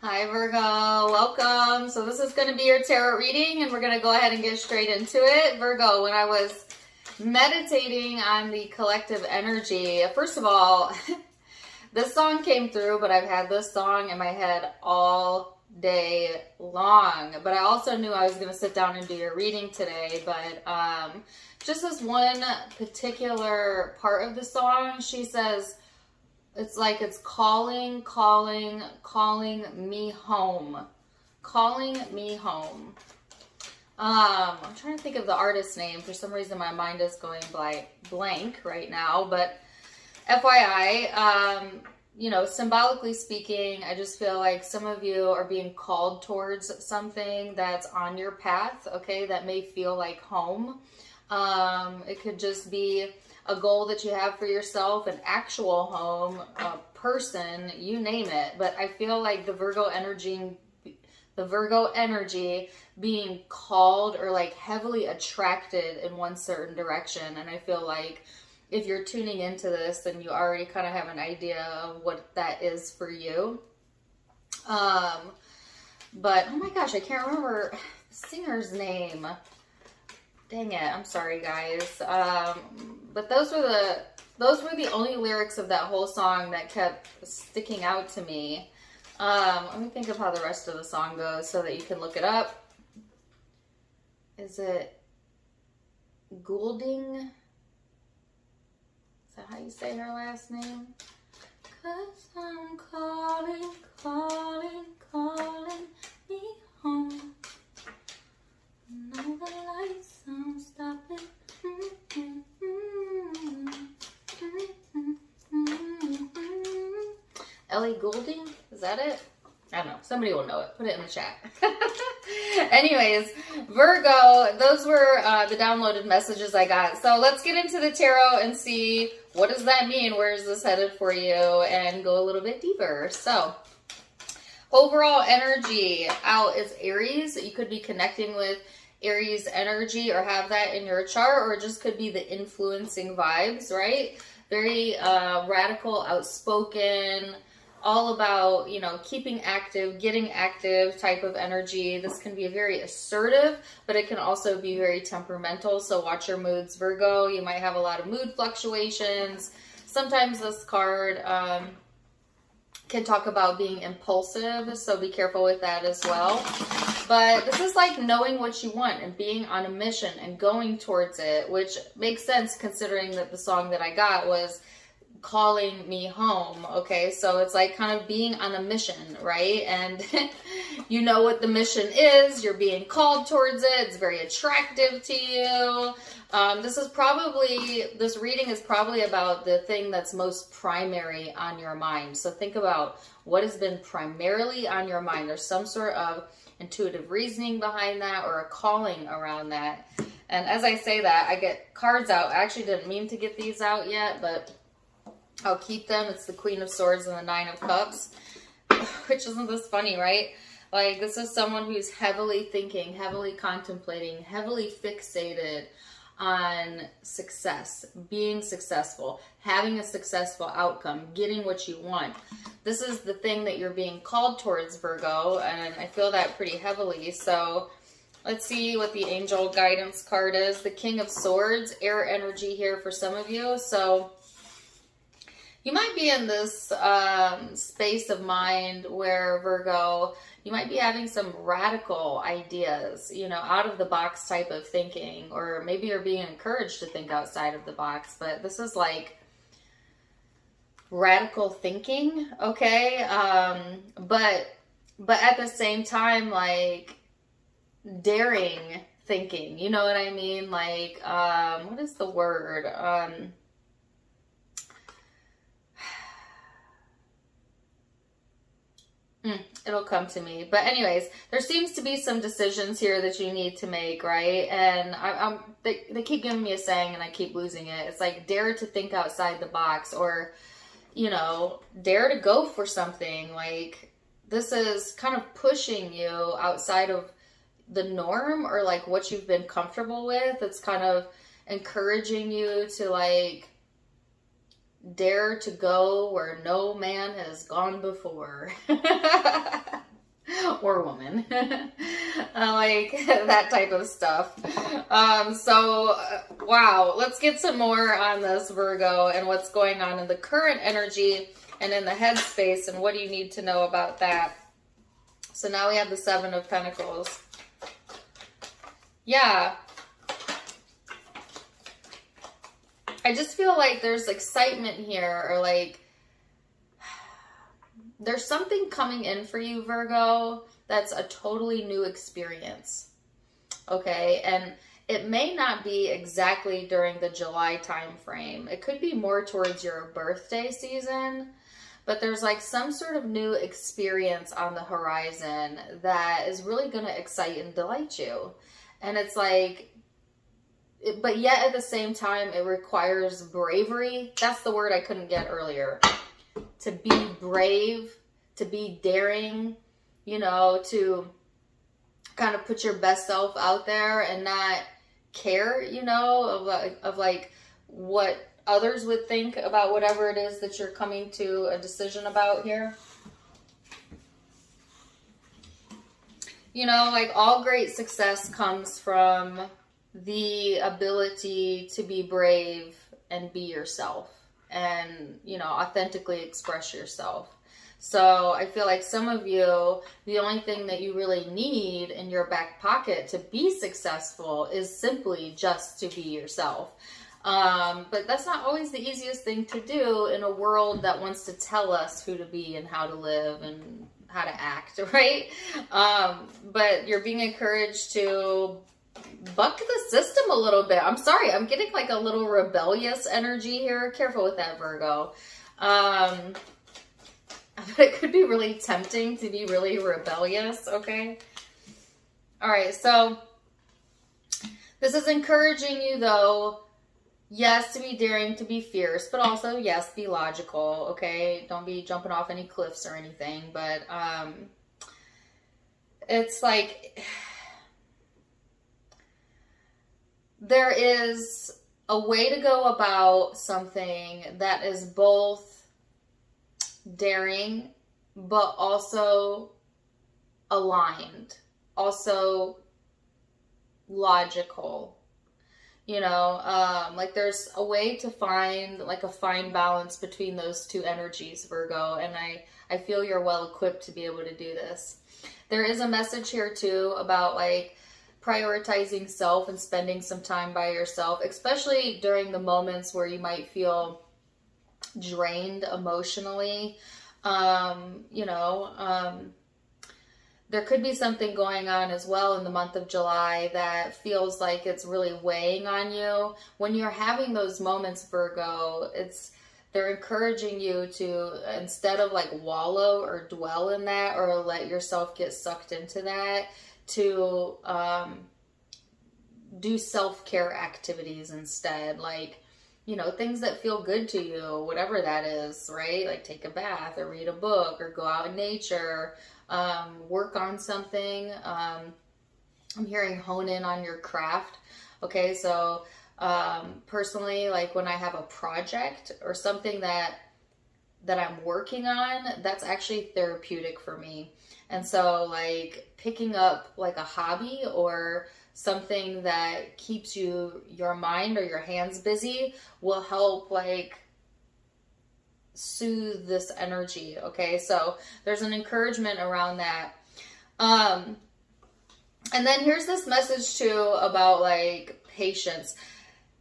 Hi Virgo, welcome. So this is going to be your tarot reading and we're going to go ahead and get straight into it. Virgo, when I was meditating on the collective energy, first of all, this song came through, but I've had this song in my head all day long. But I also knew I was going to sit down and do your reading today, but just this one particular part of the song, she says, it's like it's calling me home. Calling me home. I'm trying to think of the artist's name. For some reason, my mind is going blank right now. But FYI, symbolically speaking, I just feel like some of you are being called towards something that's on your path, okay, that may feel like home. It could just be a goal that you have for yourself, an actual home, a person, you name it. But I feel like the Virgo energy being called or like heavily attracted in one certain direction. And I feel like if you're tuning into this, then you already kind of have an idea of what that is for you. But oh my gosh, I can't remember the singer's name. Dang it, I'm sorry guys. But those were the only lyrics of that whole song that kept sticking out to me. Let me think of how the rest of the song goes so that you can look it up. Is it Goulding? Is that how you say her last name? 'Cause I'm calling me home. No, the lights don't stop it. Ellie Goulding? Is that it? I don't know. Somebody will know it. Put it in the chat. Anyways, Virgo, those were the downloaded messages I got. So let's get into the tarot and see what does that mean? Where is this headed for you? And go a little bit deeper. So overall energy out is Aries. You could be connecting with Aries energy or have that in your chart, or it just could be the influencing vibes, right? Very radical, outspoken, all about, keeping active, getting active type of energy. This can be very assertive, but it can also be very temperamental. So watch your moods, Virgo. You might have a lot of mood fluctuations. Sometimes this card can talk about being impulsive, so be careful with that as well. But this is like knowing what you want and being on a mission and going towards it, which makes sense considering that the song that I got was calling me home. Okay, so it's like kind of being on a mission, right? And you know what the mission is, you're being called towards it, it's very attractive to you. This reading is probably about the thing that's most primary on your mind. So think about what has been primarily on your mind. There's some sort of intuitive reasoning behind that or a calling around that. And as I say that, I get cards out. I actually didn't mean to get these out yet, but I'll keep them. It's the Queen of Swords and the Nine of Cups, which isn't this funny, right? Like, this is someone who's heavily thinking, heavily contemplating, heavily fixated on success, being successful, having a successful outcome, getting what you want. This is the thing that you're being called towards, Virgo, and I feel that pretty heavily. So let's see what the angel guidance card is. The King of Swords, air energy here for some of you. So you might be in this space of mind where, Virgo, you might be having some radical ideas, out of the box type of thinking, or maybe you're being encouraged to think outside of the box, but this is like radical thinking, okay? But at the same time, like daring thinking, you know what I mean? Like, what is the word? It'll come to me. But anyways, there seems to be some decisions here that you need to make, right? And they keep giving me a saying and I keep losing it. It's like, dare to think outside the box, or, dare to go for something. Like, this is kind of pushing you outside of the norm or like what you've been comfortable with. It's kind of encouraging you to like dare to go where no man has gone before. or woman. Like that type of stuff. Wow, let's get some more on this, Virgo, and what's going on in the current energy and in the headspace, and what do you need to know about that? So now we have the Seven of Pentacles. Yeah. I just feel like there's excitement here, or like there's something coming in for you, Virgo, that's a totally new experience. Okay, and it may not be exactly during the July time frame. It could be more towards your birthday season, but there's like some sort of new experience on the horizon that is really going to excite and delight you. And it's like, but yet at the same time, it requires bravery. That's the word I couldn't get earlier. To be brave, to be daring, you know, to kind of put your best self out there and not care, you know, of like what others would think about whatever it is that you're coming to a decision about here. You know, like all great success comes from the ability to be brave and be yourself and, you know, authentically express yourself. So I feel like some of you, the only thing that you really need in your back pocket to be successful is simply just to be yourself. But that's not always the easiest thing to do in a world that wants to tell us who to be and how to live and how to act, right? But you're being encouraged to buck the system a little bit. I'm sorry, I'm getting like a little rebellious energy here. Careful with that, Virgo. But it could be really tempting to be really rebellious, okay? All right, so this is encouraging you, though, yes, to be daring, to be fierce, but also, yes, be logical, okay? Don't be jumping off any cliffs or anything, but it's like there is a way to go about something that is both daring, but also aligned, also logical, you know, like there's a way to find like a fine balance between those two energies, Virgo, and I feel you're well equipped to be able to do this. There is a message here too about like prioritizing self and spending some time by yourself, especially during the moments where you might feel drained emotionally. You know, there could be something going on as well in the month of July that feels like it's really weighing on you. When you're having those moments, Virgo, they're encouraging you to, instead of like wallow or dwell in that or let yourself get sucked into that, to do self-care activities instead, like, you know, things that feel good to you, whatever that is, right? Like take a bath or read a book or go out in nature, work on something. I'm hearing hone in on your craft. Okay, so personally, like when I have a project or something that I'm working on, that's actually therapeutic for me. And so like picking up like a hobby or something that keeps your mind or your hands busy will help like soothe this energy. Okay, so there's an encouragement around that. And then here's this message too about like patience,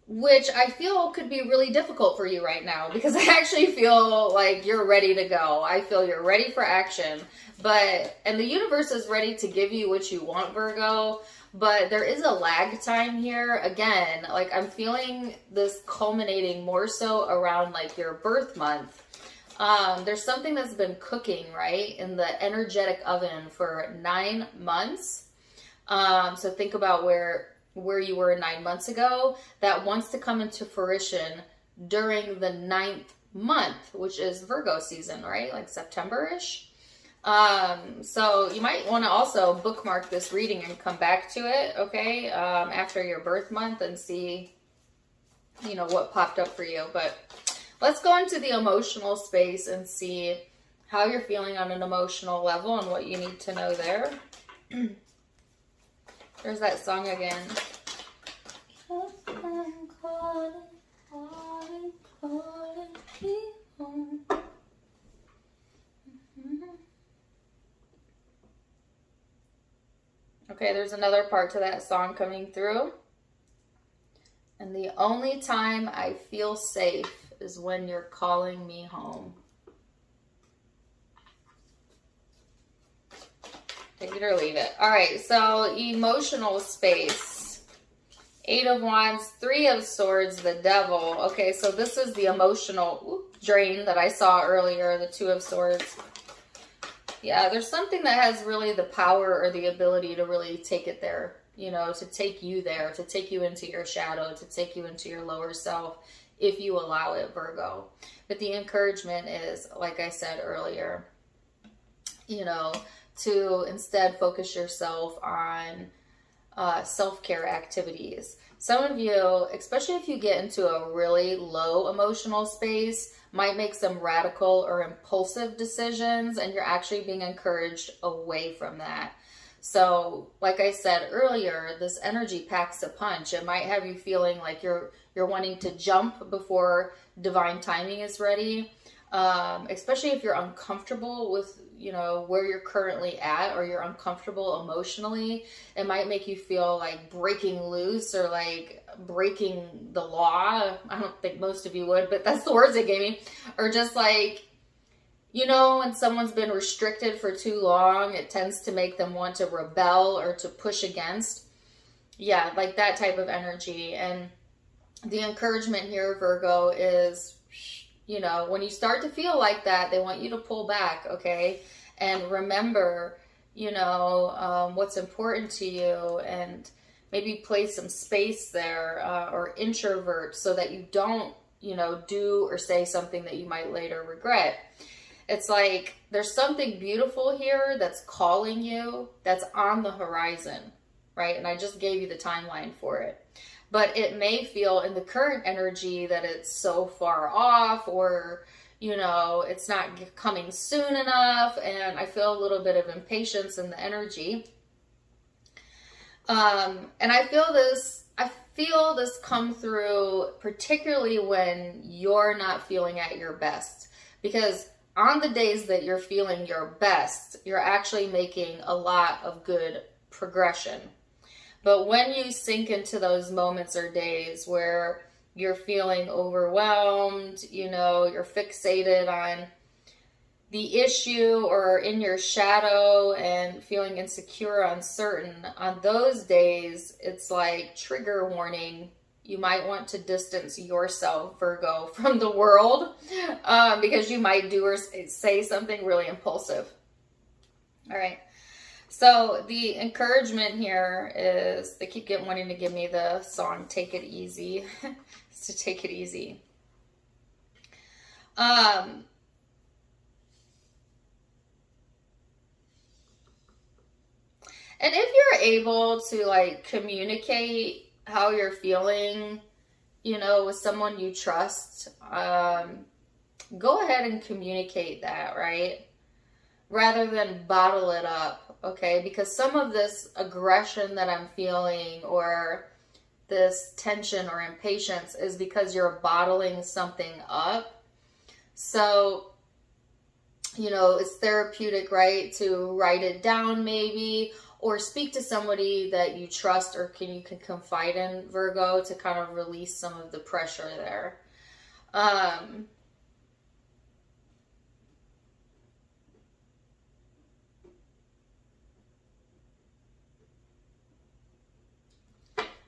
which I feel could be really difficult for you right now, because I actually feel like you're ready to go. I feel you're ready for action, and the universe is ready to give you what you want, Virgo, but there is a lag time here. Again, like I'm feeling this culminating more so around like your birth month. There's something that's been cooking, right, in the energetic oven for 9 months. So think about where you were 9 months ago, that wants to come into fruition during the 9th month, which is Virgo season, right? Like September-ish. So you might want to also bookmark this reading and come back to it, okay, after your birth month and see, what popped up for you. But let's go into the emotional space and see how you're feeling on an emotional level and what you need to know there. There's that song again. Okay, there's another part to that song coming through. And the only time I feel safe is when you're calling me home. Take it or leave it. All right, so emotional space. 8 of Wands, 3 of Swords, the Devil. Okay, so this is the emotional drain that I saw earlier, the 2 of Swords. Yeah, there's something that has really the power or the ability to really take it there, you know, to take you there, to take you into your shadow, to take you into your lower self, if you allow it, Virgo. But the encouragement is, like I said earlier, you know, to instead focus yourself on self-care activities. Some of you, especially if you get into a really low emotional space, might make some radical or impulsive decisions, and you're actually being encouraged away from that. So, like I said earlier, this energy packs a punch. It might have you feeling like you're wanting to jump before divine timing is ready. Especially if you're uncomfortable with, you know, where you're currently at, or you're uncomfortable emotionally, it might make you feel like breaking loose or like breaking the law. I don't think most of you would, but that's the words they gave me. Or just like, you know, when someone's been restricted for too long, it tends to make them want to rebel or to push against. Yeah, like that type of energy. And the encouragement here, Virgo, is, you know, when you start to feel like that, they want you to pull back, okay? And remember, you know, what's important to you, and maybe place some space there, or introvert, so that you don't, you know, do or say something that you might later regret. It's like there's something beautiful here that's calling you, that's on the horizon, right? And I just gave you the timeline for it. But it may feel in the current energy that it's so far off, or, you know, it's not coming soon enough. And I feel a little bit of impatience in the energy. And I feel this come through particularly when you're not feeling at your best. Because on the days that you're feeling your best, you're actually making a lot of good progression. But when you sink into those moments or days where you're feeling overwhelmed, you know, you're fixated on the issue or in your shadow and feeling insecure, uncertain, on those days, it's like trigger warning. You might want to distance yourself, Virgo, from the world, because you might do or say something really impulsive. All right. So the encouragement here is, they keep wanting to give me the song Take It Easy. It's to take it easy. And if you're able to like communicate how you're feeling, you know, with someone you trust, go ahead and communicate that, right? Rather than bottle it up, okay? Because some of this aggression that I'm feeling, or this tension or impatience, is because you're bottling something up. So, you know, it's therapeutic, right? To write it down maybe, or speak to somebody that you trust or you can confide in, Virgo, to kind of release some of the pressure there.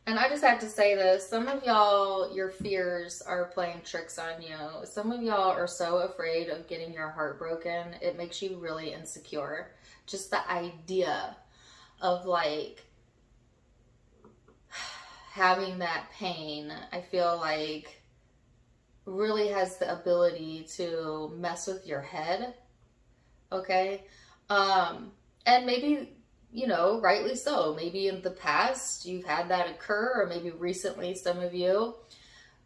And I just have to say this, some of y'all, your fears are playing tricks on you. Some of y'all are so afraid of getting your heart broken, it makes you really insecure. Just the idea of like having that pain, I feel like really has the ability to mess with your head, okay? And maybe, you know, rightly so. Maybe in the past you've had that occur, or maybe recently some of you.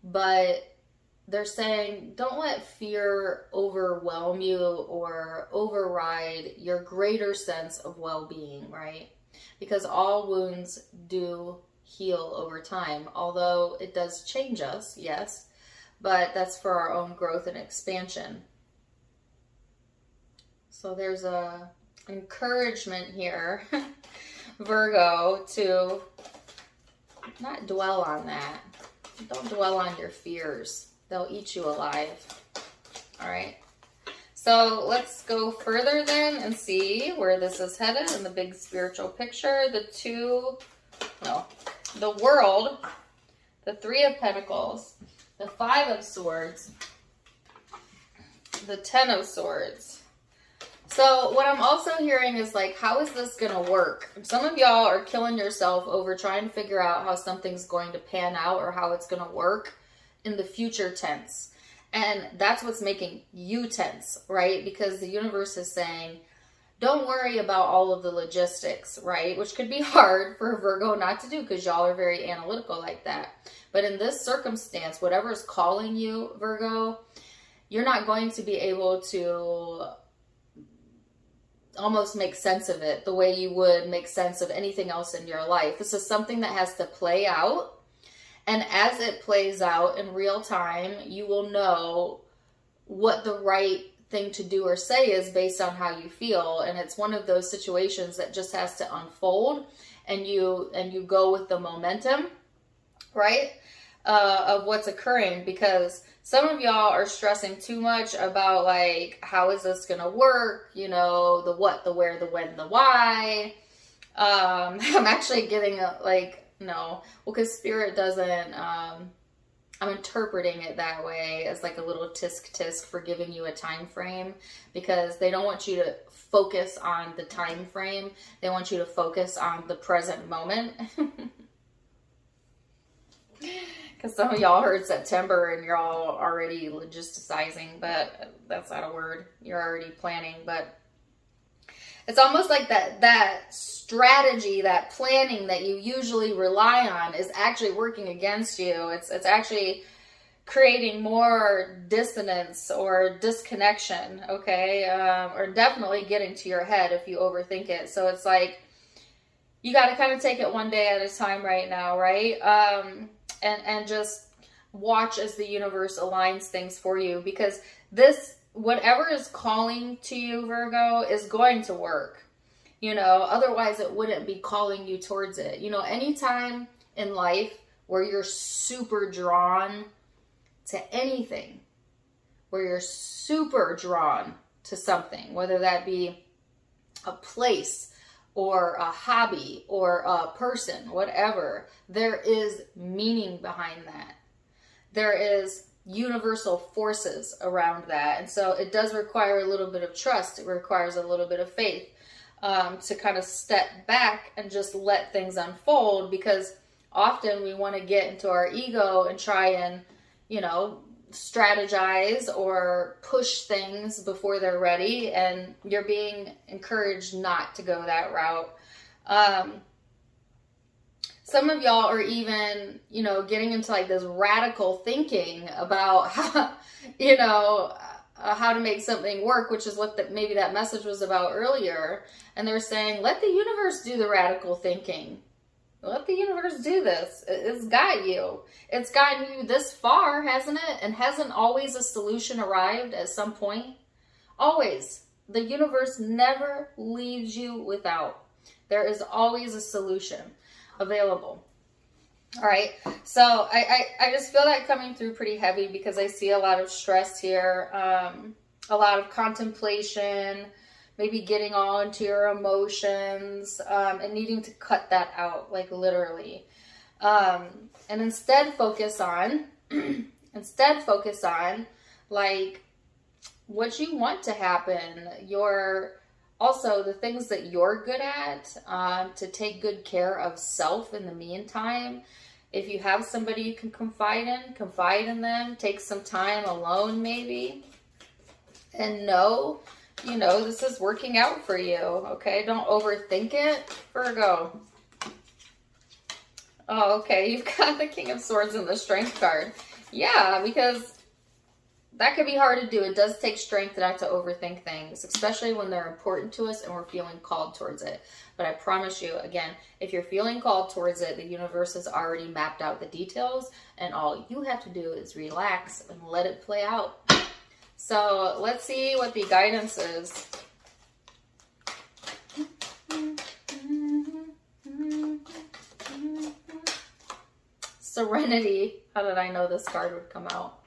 But they're saying don't let fear overwhelm you or override your greater sense of well-being, right? Because all wounds do heal over time, although it does change us, yes, but that's for our own growth and expansion. So there's a encouragement here, Virgo, to not dwell on that. Don't dwell on your fears. They'll eat you alive. All right. So let's go further then and see where this is headed in the big spiritual picture. The World, the Three of Pentacles, the Five of Swords, the Ten of Swords. So what I'm also hearing is like, how is this going to work? Some of y'all are killing yourself over trying to figure out how something's going to pan out or how it's going to work in the future tense. And that's what's making you tense, right? Because the universe is saying, don't worry about all of the logistics, right? Which could be hard for Virgo not to do because y'all are very analytical like that. But in this circumstance, whatever is calling you, Virgo, you're not going to be able to almost make sense of it the way you would make sense of anything else in your life. This is something that has to play out. And as it plays out in real time, you will know what the right thing to do or say is based on how you feel. And it's one of those situations that just has to unfold, and you go with the momentum, right, of what's occurring. Because some of y'all are stressing too much about like, how is this gonna work? You know, the what, the where, the when, the why. I'm actually getting no, well, because Spirit doesn't, I'm interpreting it that way as like a little tisk for giving you a time frame, because they don't want you to focus on the time frame. They want you to focus on the present moment. Because some of y'all heard September and you're all already logisticizing, but that's not a word. You're already planning, but it's almost like that strategy, that planning that you usually rely on is actually working against you. It's actually creating more dissonance or disconnection, okay? Or definitely getting to your head if you overthink it. So it's like, you got to kind of take it one day at a time right now, right? And just watch as the universe aligns things for you, because this, whatever is calling to you, Virgo, is going to work. You know, otherwise it wouldn't be calling you towards it. You know, anytime in life where you're super drawn to anything, where you're super drawn to something, whether that be a place or a hobby or a person, whatever, there is meaning behind that. There is universal forces around that. And so it does require a little bit of trust. It requires a little bit of faith to kind of step back and just let things unfold, because often we want to get into our ego and try and, you know, strategize or push things before they're ready. And you're being encouraged not to go that route. Some of y'all are even, you know, getting into like this radical thinking about how, you know, how to make something work, which is what maybe that message was about earlier. And they're saying, let the universe do the radical thinking. Let the universe do this. It's got you. It's gotten you this far, hasn't it? And hasn't always a solution arrived at some point? Always. The universe never leaves you without. There is always a solution available. All right. So I just feel that coming through pretty heavy, because I see a lot of stress here, a lot of contemplation, maybe getting all into your emotions, and needing to cut that out, like literally. And instead focus on like what you want to happen, also the things that you're good at, to take good care of self in the meantime. If you have somebody you can confide in them, take some time alone maybe, and know, you know, this is working out for you, okay? Don't overthink it, Virgo. Oh, okay, you've got the King of Swords and the Strength card. Yeah, because that can be hard to do. It does take strength not to overthink things, especially when they're important to us and we're feeling called towards it. But I promise you, again, if you're feeling called towards it, the universe has already mapped out the details, and all you have to do is relax and let it play out. So let's see what the guidance is. Serenity. How did I know this card would come out?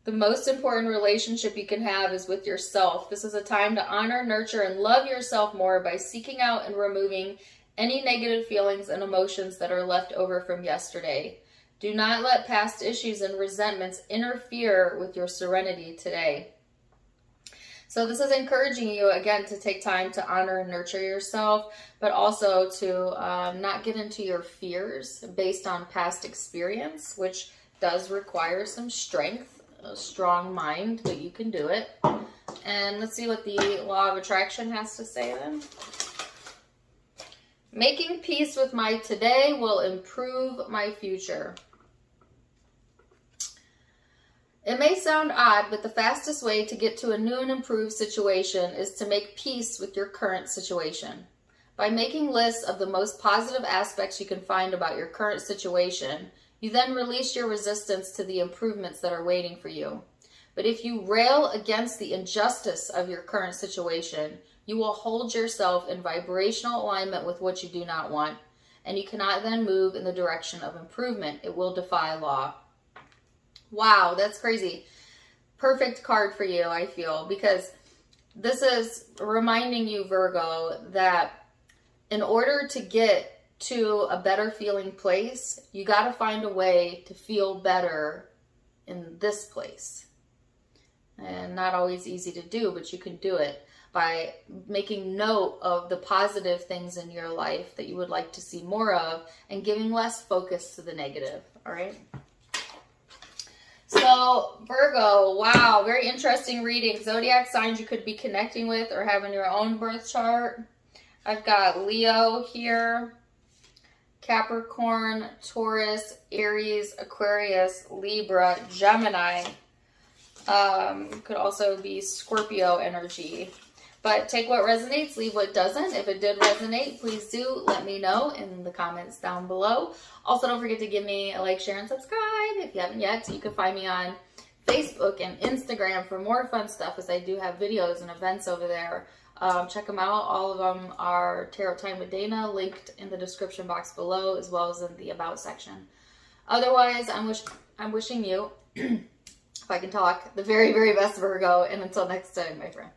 The most important relationship you can have is with yourself. This is a time to honor, nurture, and love yourself more by seeking out and removing any negative feelings and emotions that are left over from yesterday. Do not let past issues and resentments interfere with your serenity today. So this is encouraging you, again, to take time to honor and nurture yourself, but also to not get into your fears based on past experience, which does require some strength. A strong mind, but you can do it. And let's see what the law of attraction has to say then. Making peace with my today will improve my future. It may sound odd, but the fastest way to get to a new and improved situation is to make peace with your current situation. By making lists of the most positive aspects you can find about your current situation, you then release your resistance to the improvements that are waiting for you. But if you rail against the injustice of your current situation, you will hold yourself in vibrational alignment with what you do not want, and you cannot then move in the direction of improvement. It will defy law. Wow, that's crazy. Perfect card for you, I feel, because this is reminding you, Virgo, that in order to get to a better feeling place, you got to find a way to feel better in this place. And not always easy to do, but you can do it by making note of the positive things in your life that you would like to see more of and giving less focus to the negative. All right. So Virgo, wow, very interesting reading. Zodiac signs you could be connecting with or having your own birth chart. I've got Leo here, Capricorn, Taurus, Aries, Aquarius, Libra, Gemini. Could also be Scorpio energy. But take what resonates, leave what doesn't. If it did resonate, please do let me know in the comments down below. Also, don't forget to give me a like, share, and subscribe if you haven't yet. So you can find me on Facebook and Instagram for more fun stuff, as I do have videos and events over there. Check them out. All of them are Tarot Time with Dana, linked in the description box below, as well as in the About section. Otherwise, I'm wishing you, if I can talk, the very, very best, Virgo. And until next time, my friend.